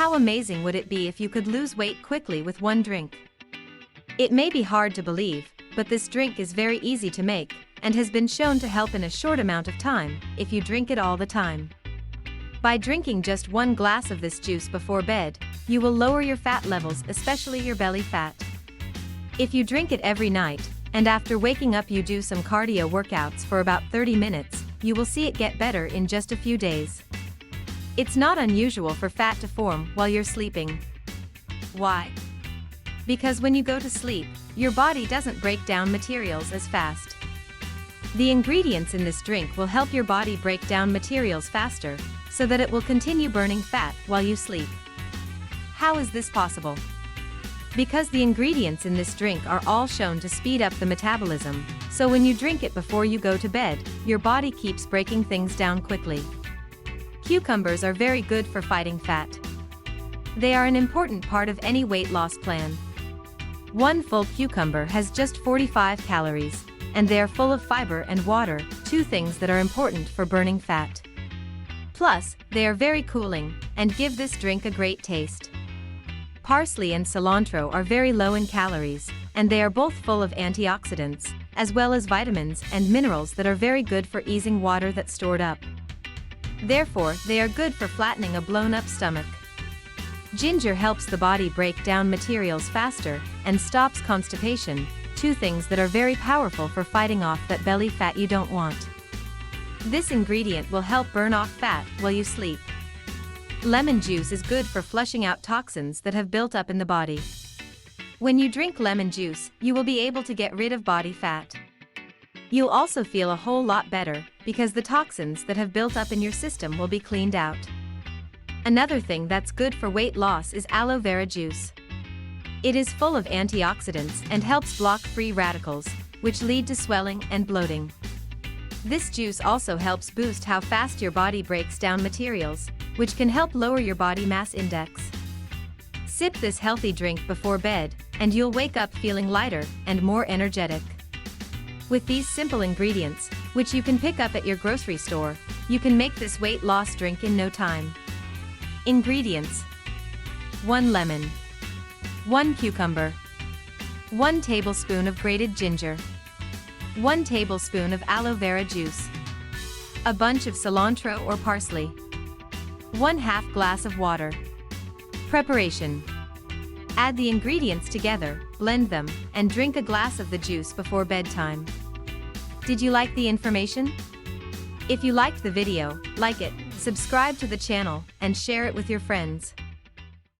How amazing would it be if you could lose weight quickly with one drink? It may be hard to believe, but this drink is very easy to make, and has been shown to help in a short amount of time, if you drink it all the time. By drinking just 1 glass of this juice before bed, you will lower your fat levels, especially your belly fat. If you drink it every night, and after waking up you do some cardio workouts for about 30 minutes, you will see it get better in just a few days. It's not unusual for fat to form while you're sleeping. Why? Because when you go to sleep, your body doesn't break down materials as fast. The ingredients in this drink will help your body break down materials faster, so that it will continue burning fat while you sleep. How is this possible? Because the ingredients in this drink are all shown to speed up the metabolism, so when you drink it before you go to bed, your body keeps breaking things down quickly. Cucumbers are very good for fighting fat. They are an important part of any weight loss plan. 1 full cucumber has just 45 calories, and they are full of fiber and water, 2 things that are important for burning fat. Plus, they are very cooling, and give this drink a great taste. Parsley and cilantro are very low in calories, and they are both full of antioxidants, as well as vitamins and minerals that are very good for easing water that's stored up. Therefore, they are good for flattening a blown-up stomach. Ginger helps the body break down materials faster, and stops constipation, 2 things that are very powerful for fighting off that belly fat you don't want. This ingredient will help burn off fat while you sleep. Lemon juice is good for flushing out toxins that have built up in the body. When you drink lemon juice, you will be able to get rid of body fat. You'll also feel a whole lot better, because the toxins that have built up in your system will be cleaned out. Another thing that's good for weight loss is aloe vera juice. It is full of antioxidants and helps block free radicals, which lead to swelling and bloating. This juice also helps boost how fast your body breaks down materials, which can help lower your body mass index. Sip this healthy drink before bed, and you'll wake up feeling lighter and more energetic. With these simple ingredients, which you can pick up at your grocery store, you can make this weight loss drink in no time. Ingredients: 1 lemon, 1 cucumber, 1 tablespoon of grated ginger, 1 tablespoon of aloe vera juice, a bunch of cilantro or parsley, 1/2 glass of water. Preparation: add the ingredients together, blend them, and drink a glass of the juice before bedtime. Did you like the information? If you liked the video, like it, subscribe to the channel, and share it with your friends.